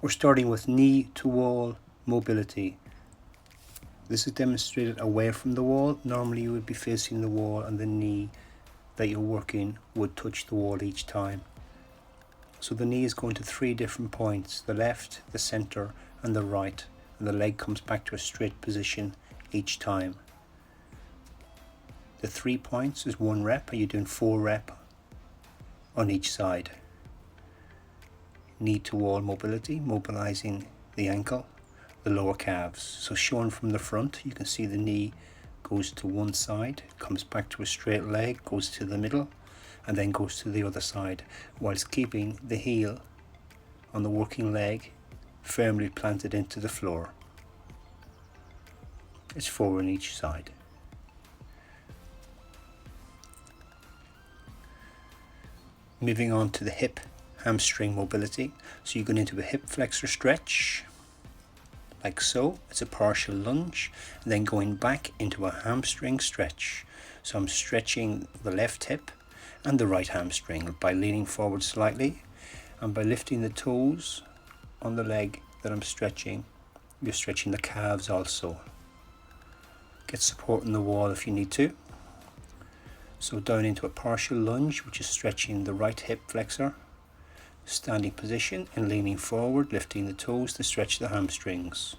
We're starting with knee to wall mobility. This is demonstrated away from the wall. Normally you would be facing the wall and the knee that you're working would touch the wall each time. So the knee is going to 3 different points, the left, the center and the right, and the leg comes back to a straight position each time. The 3 points is 1 rep, and you're doing 4 reps on each side. Knee to wall mobility, mobilizing the ankle, the lower calves. So shown from the front, you can see the knee goes to one side, comes back to a straight leg, goes to the middle, and then goes to the other side, whilst keeping the heel on the working leg firmly planted into the floor. It's 4 on each side. Moving on to the hip hamstring mobility. So you're going into a hip flexor stretch, like so. It's a partial lunge, and then going back into a hamstring stretch. So I'm stretching the left hip and the right hamstring by leaning forward slightly, and by lifting the toes on the leg that I'm stretching, you're stretching the calves also. Get support in the wall if you need to. So down into a partial lunge, which is stretching the right hip flexor, standing position and leaning forward, lifting the toes to stretch the hamstrings.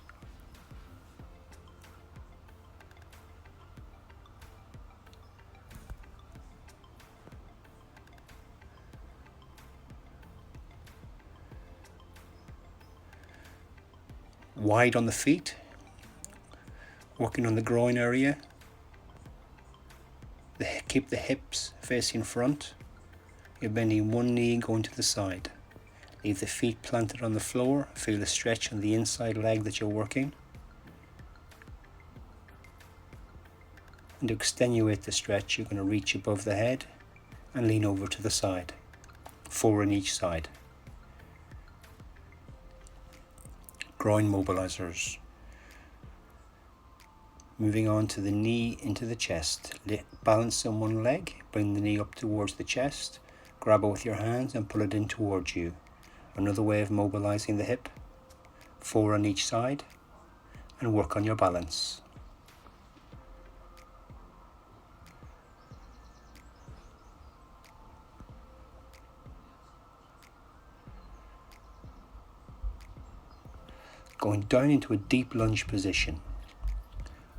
Wide on the feet, working on the groin area. Keep the hips facing front. You're bending one knee going to the side. Leave the feet planted on the floor. Feel the stretch on the inside leg that you're working. And to extenuate the stretch, you're going to reach above the head and lean over to the side. 4 on each side. Groin mobilizers. Moving on to the knee into the chest. Balance on one leg, bring the knee up towards the chest, grab it with your hands and pull it in towards you. Another way of mobilizing the hip. 4 on each side, and work on your balance. Going down into a deep lunge position.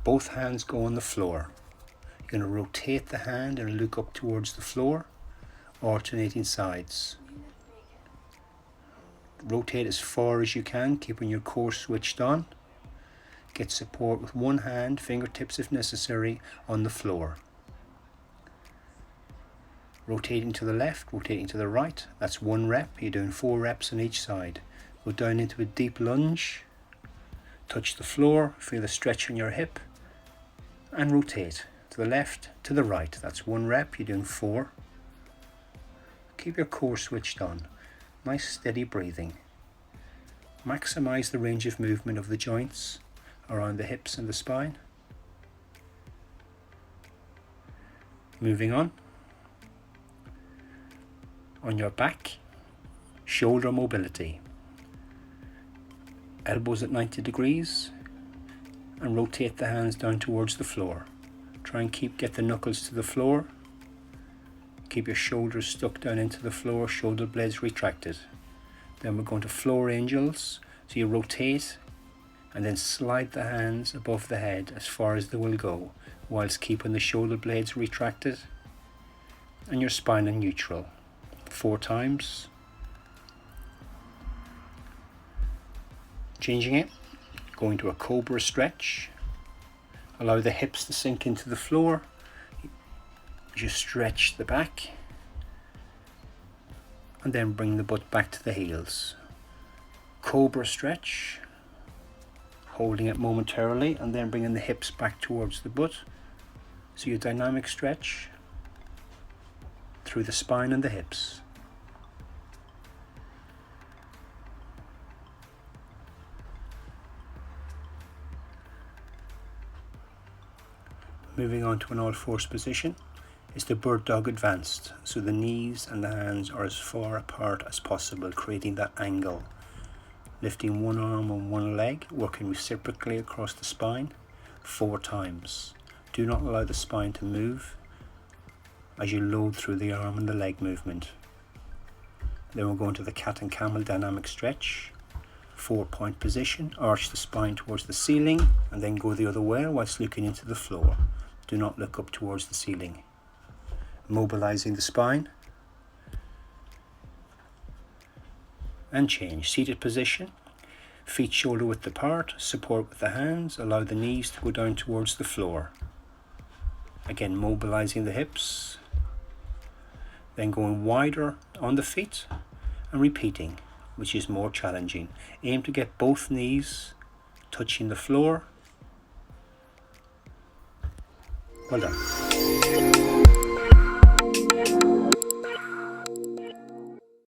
Both hands go on the floor. You're going to rotate the hand and look up towards the floor, alternating sides. Rotate as far as you can, keeping your core switched on. Get support with one hand, fingertips if necessary, on the floor. Rotating to the left, rotating to the right. That's 1 rep. You're doing 4 reps on each side. Go down into a deep lunge. Touch the floor, feel a stretch in your hip, and rotate to the left, to the right. That's 1 rep, you're doing 4. Keep your core switched on. Nice steady breathing. Maximize the range of movement of the joints around the hips and the spine. Moving on. On your back, shoulder mobility. Elbows at 90 degrees and rotate the hands down towards the floor. Try and get the knuckles to the floor. Keep your shoulders stuck down into the floor, shoulder blades retracted. Then we're going to floor angels. So you rotate and then slide the hands above the head as far as they will go, whilst keeping the shoulder blades retracted and your spine in neutral. 4 times. Changing it, going to a Cobra stretch. Allow the hips to sink into the floor. Just stretch the back and then bring the butt back to the heels. Cobra stretch, holding it momentarily and then bringing the hips back towards the butt. So your dynamic stretch through the spine and the hips. Moving on to an all-fours position is the bird dog advanced. So the knees and the hands are as far apart as possible, creating that angle Lifting one arm and one leg, working reciprocally across the spine 4 times. Do not allow the spine to move as you load through the arm and the leg movement. Then we'll go into the cat and camel dynamic stretch. 4-point position, arch the spine towards the ceiling and then go the other way whilst looking into the floor. Do not look up towards the ceiling. Mobilizing the spine. And change. Seated position. Feet shoulder width apart, support with the hands, allow the knees to go down towards the floor. Again, mobilizing the hips. Then going wider on the feet and repeating, which is more challenging. Aim to get both knees touching the floor. Well done.